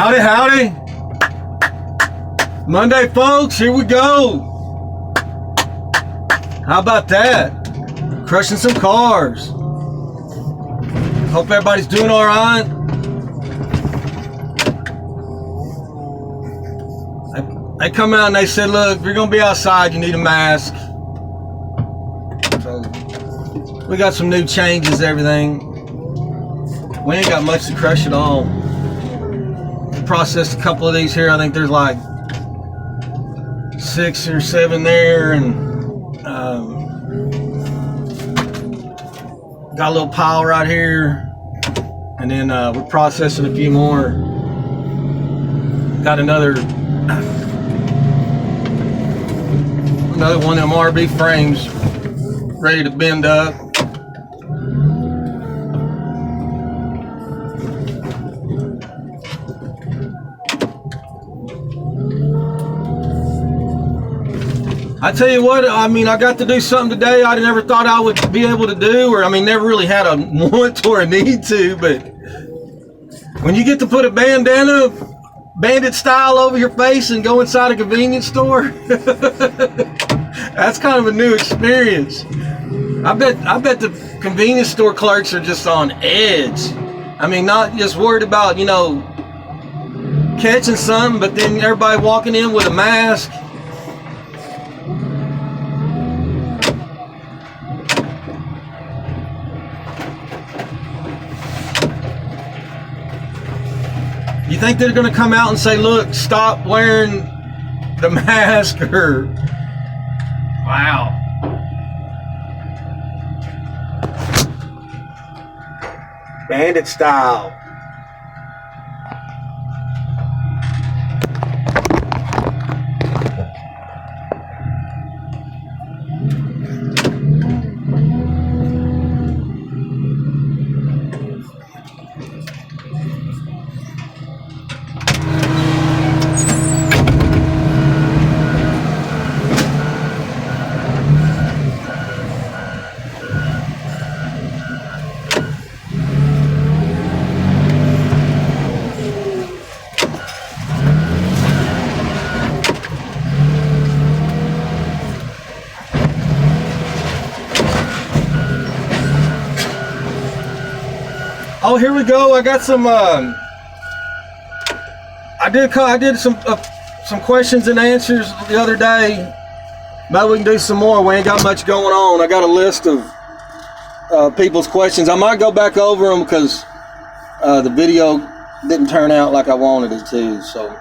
Howdy, howdy. Monday, folks, here we go. How about that? Crushing some cars. Hope everybody's doing all right. They come out and they said, look, if you're going to be outside, you need a mask. So we got some new changes, everything. We ain't got much to crush at all. Processed a couple of these here. I think there's like 6 or 7 there, and got a little pile right here, and then we're processing a few more. Got another one of them RB frames ready to bend up. I tell you what, I mean, I got to do something today I never thought I would be able to do, or I mean, never really had a want or a need to, but when you get to put a bandana, bandit style, over your face and go inside a convenience store, that's kind of a new experience. I bet the convenience store clerks are just on edge. I mean, not just worried about, you know, catching something, but then everybody walking in with a mask. You think they're going to come out and say, look, stop wearing the mask, or... Wow. Bandit style. Oh, here we go. I got some. I did some questions and answers the other day. Maybe we can do some more. We ain't got much going on. I got a list of people's questions. I might go back over them because the video didn't turn out like I wanted it to. So,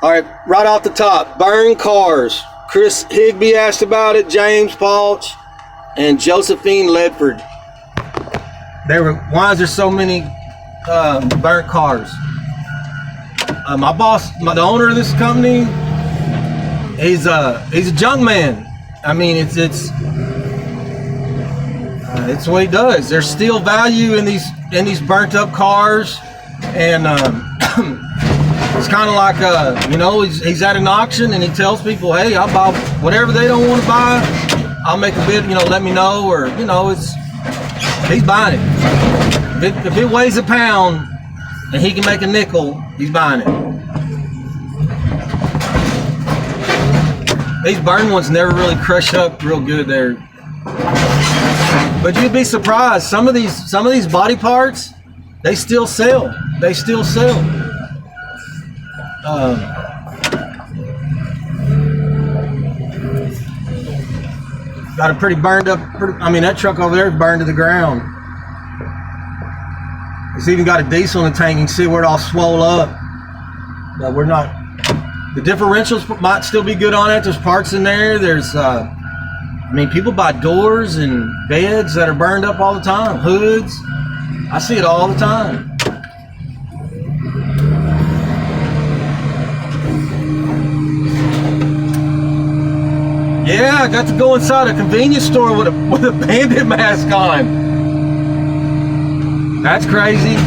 all right, right off the top, burn cars. Chris Higby asked about it. James Palch and Josephine Ledford. Why is there so many burnt cars? My boss, the owner of this company, he's a junk man. I mean, it's what he does. There's still value in these burnt up cars, and it's kind of like you know, he's at an auction and he tells people, hey, I'll buy whatever they don't want to buy. I'll make a bid. You know, let me know, or you know, he's buying it. If it weighs a pound and he can make a nickel, he's buying it. These burn ones never really crush up real good there. But you'd be surprised. Some of these body parts, they still sell. They still sell. Got a pretty burned up. I mean, that truck over there is burned to the ground. It's even got a diesel in the tank. You can see where it all swole up. But we're not. The differentials might still be good on it. There's parts in there. There's, I mean, people buy doors and beds that are burned up all the time. Hoods. I see it all the time. Yeah, I got to go inside a convenience store with a bandit mask on. That's crazy.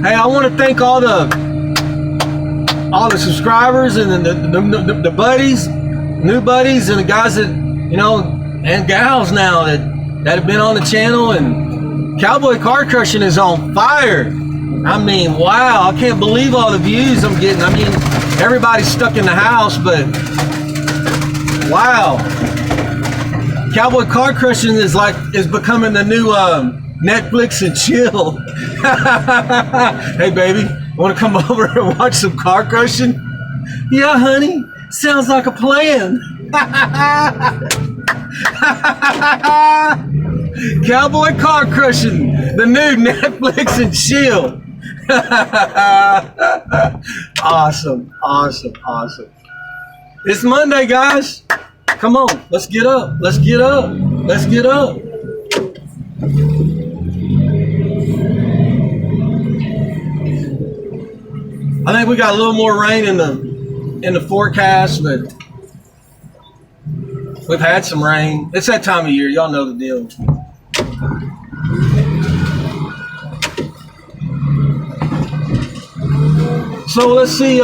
Hey, I want to thank all the subscribers and the buddies, new buddies, and the guys that, you know, and gals now that have been on the channel. And Cowboy Car Crushing is on fire. I mean, wow, I can't believe all the views I'm getting. I mean, everybody's stuck in the house, but wow. Cowboy Car Crushing is becoming the new Netflix and chill. Hey baby, want to come over and watch some car crushing? Yeah honey, sounds like a plan. Cowboy Car Crushing, the new Netflix and chill. Awesome. It's Monday, guys. Come on, let's get up. I think we got a little more rain in the forecast, but we've had some rain. It's that time of year, y'all know the deal. So let's see.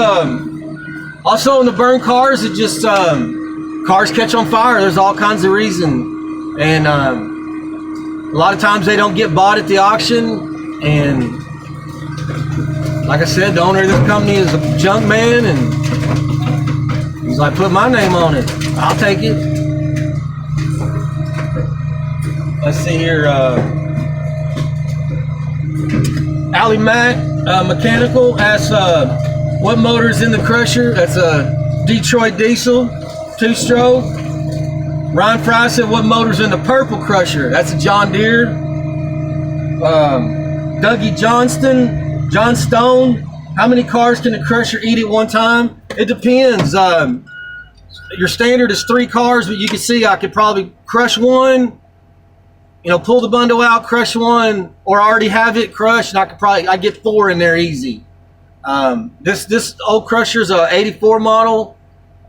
Also in the burn cars, it just cars catch on fire. There's all kinds of reasons, and a lot of times they don't get bought at the auction. And like I said, the owner of this company is a junk man, and he's like, put my name on it. I'll take it. Let's see here. Allie Mack Mechanical asks, what motor's in the crusher? That's a Detroit diesel, 2-stroke. Ron Fry said, what motor's in the purple crusher? That's a John Deere. Dougie John Stone, how many cars can the crusher eat at one time? It depends. Your standard is 3 cars, but you can see I could probably crush one, you know, pull the bundle out, crush one, or I already have it crushed, and I get 4 in there easy. This old crusher is a 84 model.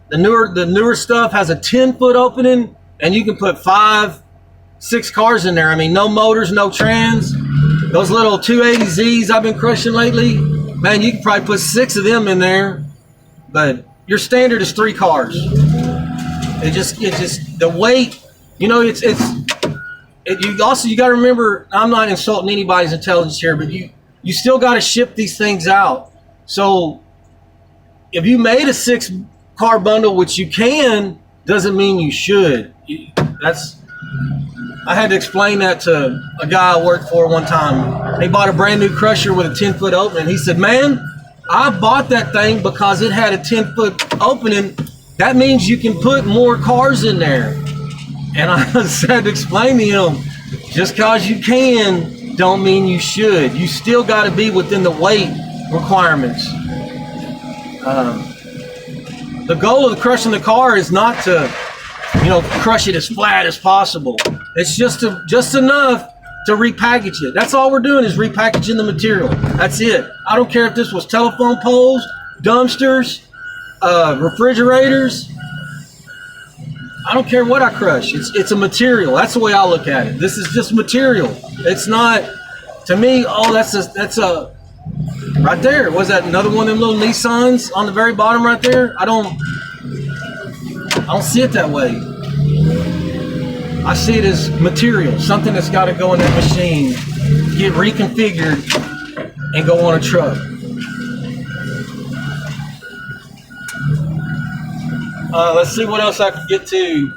The newer stuff has a 10-foot opening, and you can put 5, 6 cars in there. I mean, no motors, no trans. Those little 280Zs I've been crushing lately, man, you can probably put 6 of them in there. But your standard is 3 cars. It just the weight, you know, you got to remember, I'm not insulting anybody's intelligence here, but you still got to ship these things out. So if you made a 6-car bundle, which you can, doesn't mean you should. I had to explain that to a guy I worked for one time. He bought a brand new crusher with a 10-foot opening. He said, man, I bought that thing because it had a 10-foot opening. That means you can put more cars in there. And I had to explain to him, just because you can, don't mean you should. You still got to be within the weight requirements. The goal of crushing the car is not to, you know, crush it as flat as possible. It's just enough to repackage it. That's all we're doing is repackaging the material. That's it. I don't care if this was telephone poles, dumpsters, refrigerators. I don't care what I crush. It's a material. That's the way I look at it. This is just material. It's not, to me, oh, that's a right there. Was that another one of them little Nissans on the very bottom right there? I don't see it that way. I see it as material, something that's got to go in that machine, get reconfigured, and go on a truck. Let's see what else I can get to.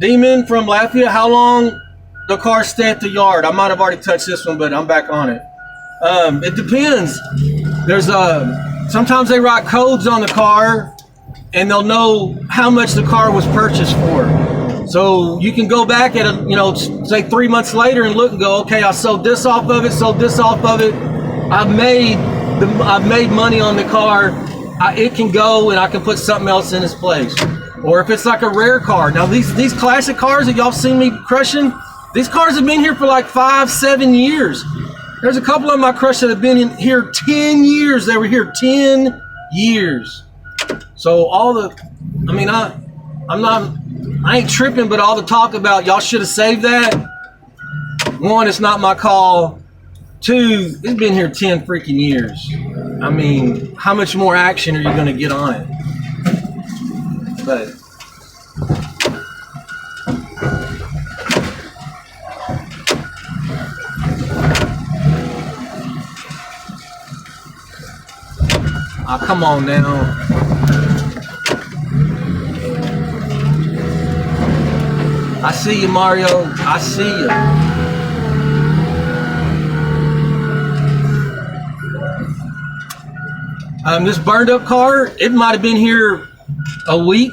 Demon from Latvia, how long the car stay at the yard? I might have already touched this one, but I'm back on it. It depends. There's sometimes they write codes on the car, and they'll know how much the car was purchased for. So you can go back at say 3 months later and look and go, okay, I sold this off of it, sold this off of it. I've made money on the car. It can go and I can put something else in its place. Or if it's like a rare car. Now these classic cars that y'all seen me crushing, these cars have been here for like 5-7 years. There's a couple of them I crushed that have been in here 10 years. They were here 10 years. So I ain't tripping, but all the talk about y'all should have saved that. One, it's not my call. Two, it's been here 10 freaking years. I mean, how much more action are you going to get on it? But come on now. I see you, Mario. I see you. This burned up car, it might have been here a week.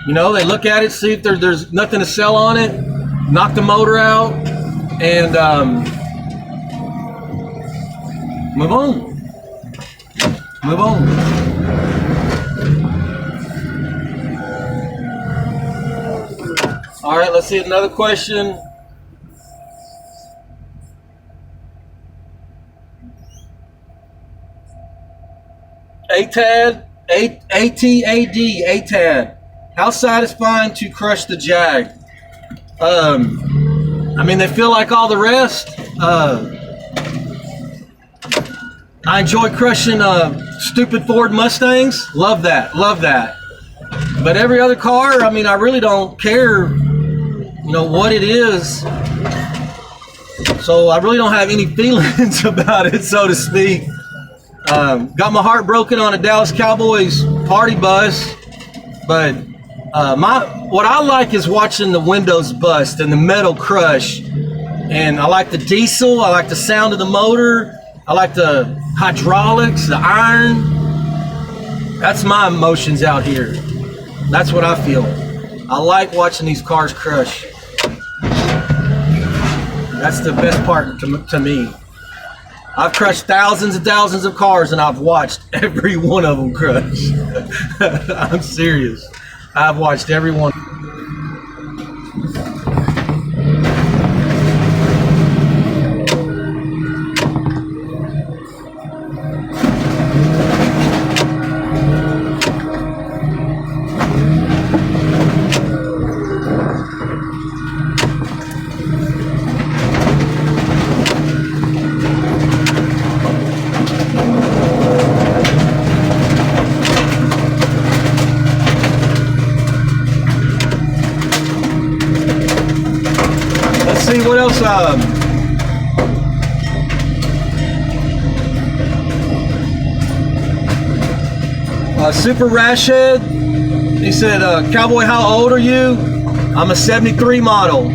You know, they look at it, see if there's nothing to sell on it, knock the motor out, and move on. Move on. All right, let's see another question. ATAD. How satisfying to crush the Jag? I mean, they feel like all the rest. I enjoy crushing stupid Ford Mustangs. Love that. But every other car, I mean, I really don't care, what it is. So I really don't have any feelings about it, so to speak. Got my heart broken on a Dallas Cowboys party bus, but what I like is watching the windows bust and the metal crush. And I like the diesel. I like the sound of the motor. I like the hydraulics, the iron. That's my emotions out here. That's what I feel. I like watching these cars crush. That's the best part to me. I've crushed thousands and thousands of cars and I've watched every one of them crush. I'm serious. I've watched every one. See what else? Super Rashhead. He said, "Cowboy, how old are you?" I'm a '73 model.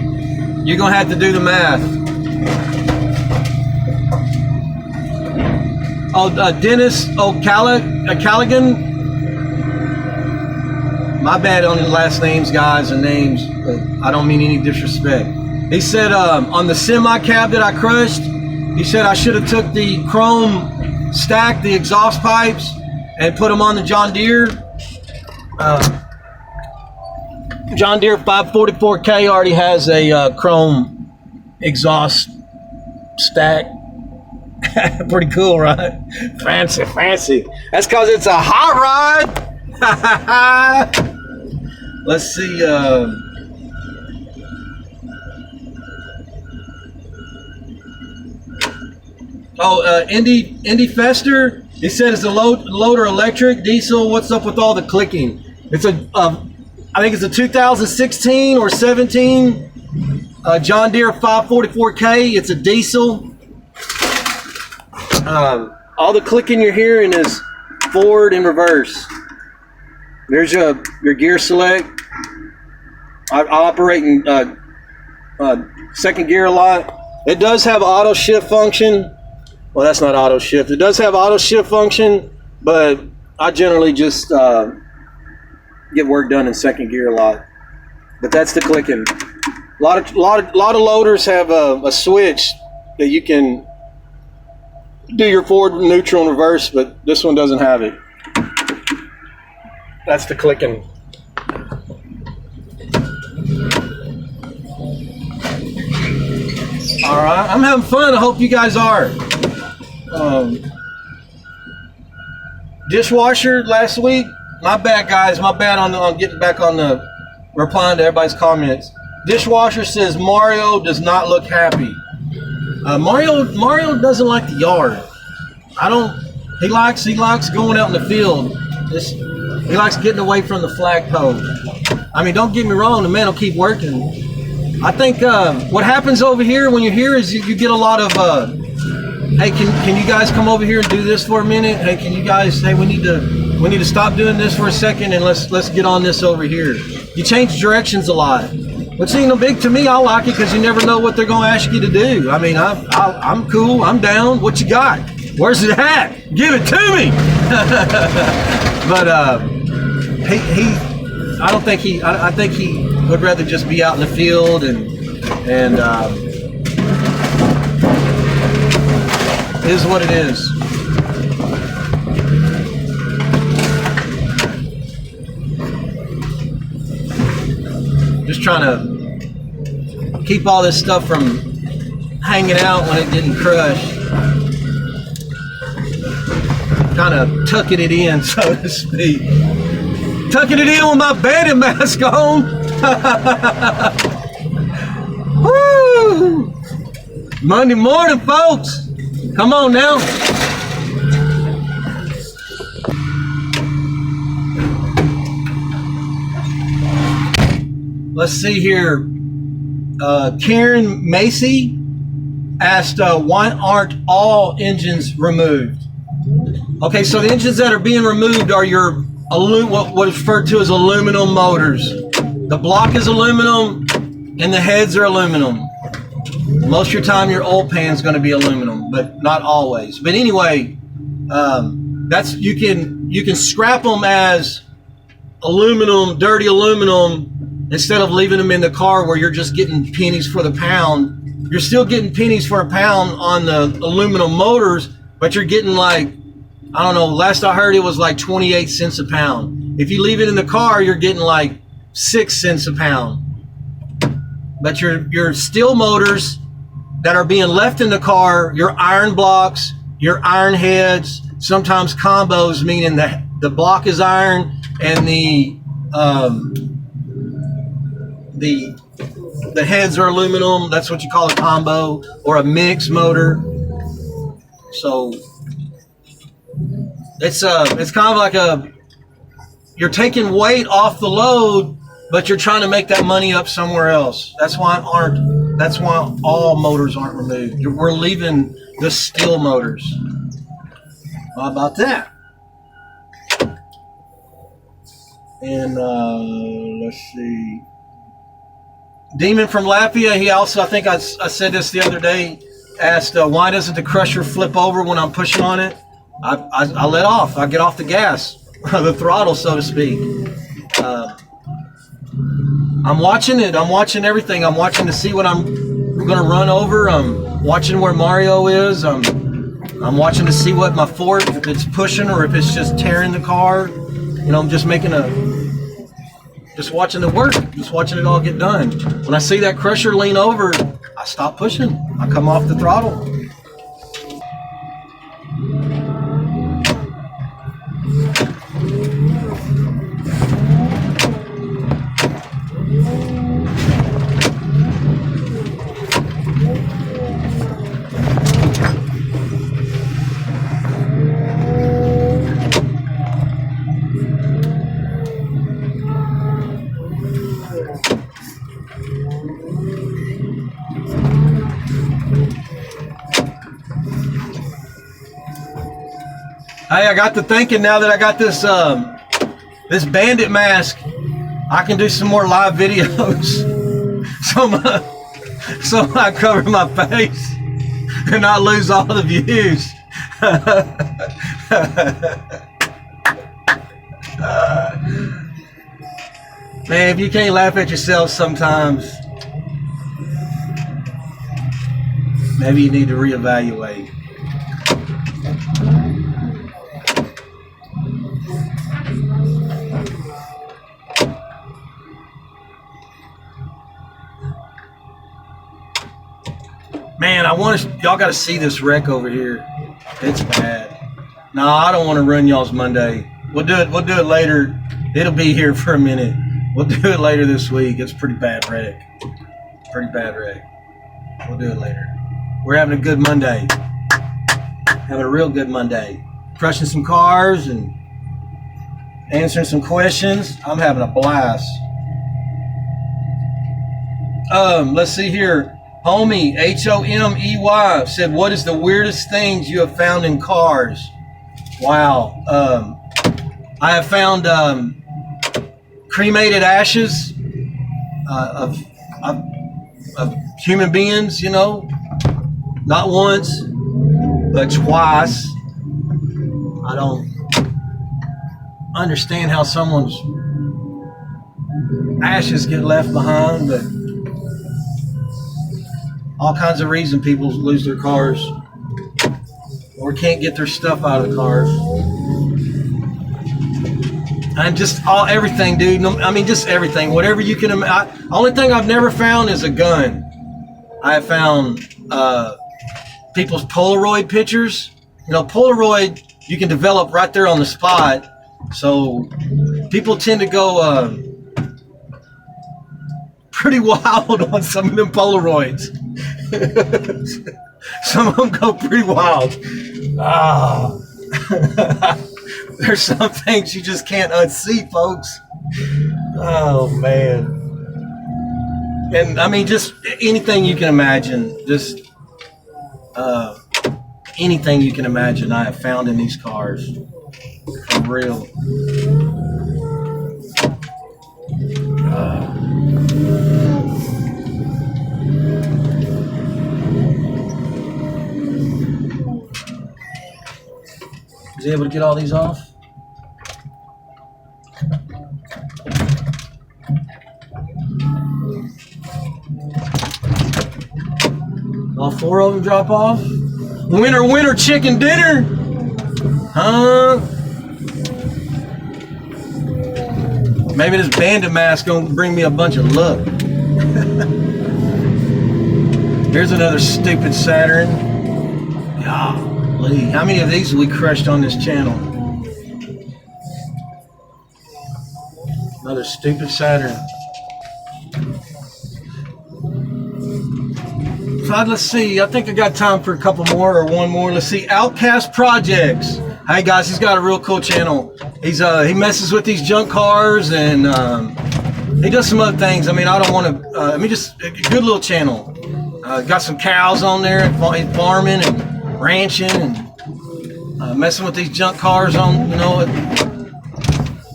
You're gonna have to do the math. Oh, Dennis O'Callaghan. My bad on the last names, guys, and names. But I don't mean any disrespect. He said on the semi cab that I crushed, he said I should have took the chrome stack, the exhaust pipes, and put them on the John Deere. John Deere 544K already has a chrome exhaust stack. Pretty cool, right? Fancy. That's because it's a hot rod. Let's see. Indy Fester. He said it's a loader electric, diesel. What's up with all the clicking? It's I think it's a 2016 or 17 John Deere 544K. It's a diesel. All the clicking you're hearing is forward and reverse. There's your gear select. I operate in second gear a lot. It does have auto shift function. Well, that's not auto shift. It does have auto shift function, but I generally just get work done in second gear a lot. But that's the clicking. A lot of loaders have a switch that you can do your forward, neutral, and reverse, but this one doesn't have it. That's the clicking. All right, I'm having fun. I hope you guys are. Dishwasher last week. My bad, guys. My bad on getting back on the replying to everybody's comments. Dishwasher says Mario does not look happy. Mario doesn't like the yard. He likes going out in the field. He likes getting away from the flagpole. I mean, don't get me wrong, the man will keep working. I think what happens over here when you're here is you get a lot of, hey, can you guys come over here and do this for a minute? Hey, can you guys, hey, we need to stop doing this for a second and let's get on this over here. You change directions a lot. Which ain't no big to me. I like it because you never know what they're going to ask you to do. I mean, I'm cool. I'm down. What you got? Where's the hat? Give it to me. But I think he would rather just be out in the field and is what it is. Just trying to keep all this stuff from hanging out when it didn't crush. Kind of tucking it in, so to speak. Tucking it in with my bandit mask on. Woo! Monday morning, folks. Come on now. Let's see here. Karen Macy asked, why aren't all engines removed? Okay, so the engines that are being removed are your what is referred to as aluminum motors. The block is aluminum and the heads are aluminum. Most of your time your oil pan is going to be aluminum, but not always. But anyway, that's you can scrap them as aluminum, dirty aluminum, instead of leaving them in the car where you're just getting pennies for the pound. You're still getting pennies for a pound on the aluminum motors, but you're getting like, I don't know, last I heard it was like 28 cents a pound. If you leave it in the car, you're getting like 6 cents a pound. But your steel motors that are being left in the car, your iron blocks, your iron heads, sometimes combos, meaning that the block is iron and the heads are aluminum. That's what you call a combo or a mixed motor. So it's kind of like you're taking weight off the load, but you're trying to make that money up somewhere else. That's why all motors aren't removed. We're leaving the steel motors. How about that? And let's see. Demon from Latvia, he also, I think I said this the other day, asked why doesn't the crusher flip over when I'm pushing on it? I let off. I get off the gas, the throttle, so to speak. I'm watching it. I'm watching everything. I'm watching to see what I'm going to run over. I'm watching where Mario is. I'm watching to see what my fork, if it's pushing or if it's just tearing the car. You know, I'm just just watching it work. Just watching it all get done. When I see that crusher lean over, I stop pushing. I come off the throttle. Hey, I got to thinking, now that I got this this bandit mask, I can do some more live videos. So I cover my face and not lose all the views. Man, if you can't laugh at yourself sometimes, maybe you need to reevaluate. Man, y'all got to see this wreck over here. It's bad. No, I don't want to ruin y'all's Monday. We'll do it later. It'll be here for a minute. We'll do it later this week. It's a pretty bad wreck. We'll do it later. We're having a good Monday. Having a real good Monday. Crushing some cars and answering some questions. I'm having a blast. Let's see here. Homie, Homey, said, what is the weirdest things you have found in cars? Wow. I have found cremated ashes of human beings, you know, not once, but twice. I don't understand how someone's ashes get left behind, but all kinds of reasons people lose their cars or can't get their stuff out of the cars. And just everything, dude. I mean, just everything. Whatever you can imagine. Only thing I've never found is a gun. I have found people's Polaroid pictures. You know, Polaroid you can develop right there on the spot. So people tend to go pretty wild on some of them Polaroids. Some of them go pretty wild. There's some things you just can't unsee, folks. Oh, man. And, I mean, just anything you can imagine. Just anything you can imagine I have found in these cars. For real. Was he able to get all these off? All four of them drop off? Winner, chicken dinner? Huh? Maybe this bandit mask gonna bring me a bunch of luck. Here's another stupid Saturn. Golly, how many of these have we crushed on this channel? Another stupid Saturn. So let's see, I think I got time for a couple more or one more. Let's see, Outcast Projects. Hey guys, he's got a real cool channel. He messes with these junk cars and he does some other things. I mean, I don't want to, just a good little channel. Got some cows on there, he's farming and ranching and messing with these junk cars on, you know.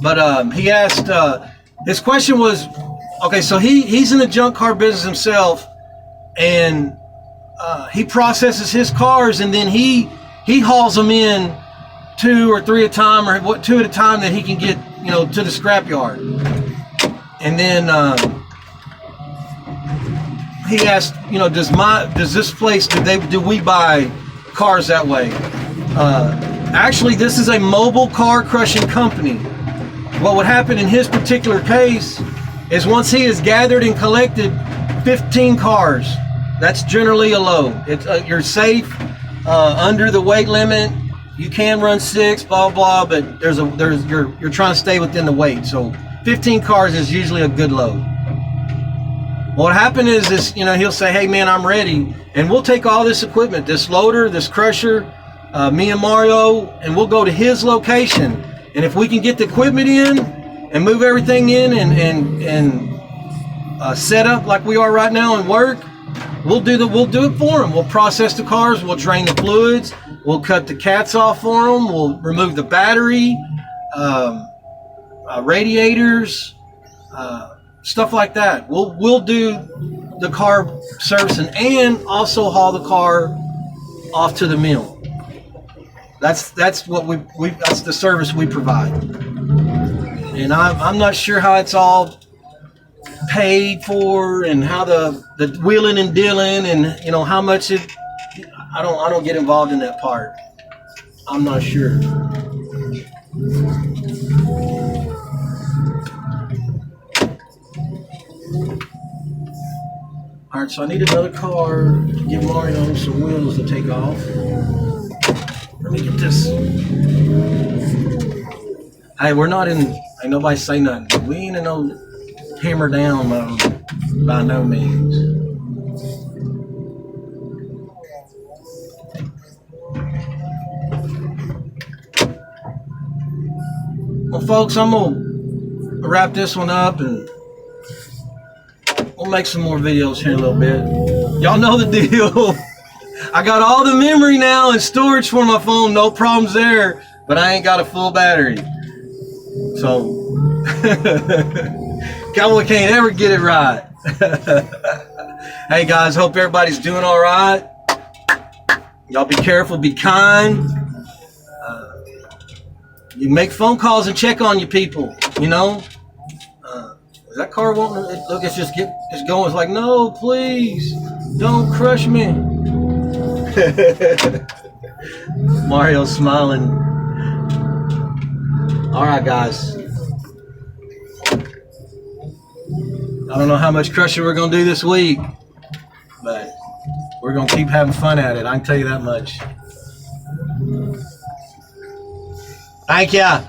But he asked, his question was, okay, so he's in the junk car business himself, and he processes his cars, and then he hauls them in 2 or 3 at a time, or 2 at a time that he can get, you know, to the scrapyard. And then he asked, you know, does this place, do we buy cars that way? Actually, this is a mobile car crushing company. What would happen in his particular case is once he has gathered and collected 15 cars, that's generally a load. You're safe under the weight limit. You can run 6, blah blah, but you're trying to stay within the weight. So 15 cars is usually a good load. What happened is you know, he'll say, hey man, I'm ready, and we'll take all this equipment, this loader, this crusher, me and Mario, and we'll go to his location. And if we can get the equipment in and move everything in and set up like we are right now and work, we'll do it for him. We'll process the cars, we'll drain the fluids, we'll cut the cats off for them, we'll remove the battery, radiators, stuff like that. We'll do the car servicing and also haul the car off to the mill. That's what that's the service we provide. And I'm not sure how it's all paid for and how the wheeling and dealing and how much it. I don't get involved in that part. I'm not sure. All right, so I need another car to give Mario some wheels to take off. Let me get this. Hey, we're not in. Ain't nobody say nothing. We ain't in no hammer down mode by no means. Well, folks, I'm gonna wrap this one up and we'll make some more videos here in a little bit. Y'all know the deal. I got all the memory now and storage for my phone, no problems there, but I ain't got a full battery. So, Cowboy can't ever get it right. Hey guys, hope everybody's doing all right. Y'all be careful, be kind. You make phone calls and check on your people, Is that car wanting to look? It's going. It's like, no, please, don't crush me. Mario's smiling. All right, guys. I don't know how much crushing we're gonna do this week, but we're gonna keep having fun at it. I can tell you that much. Thank ya.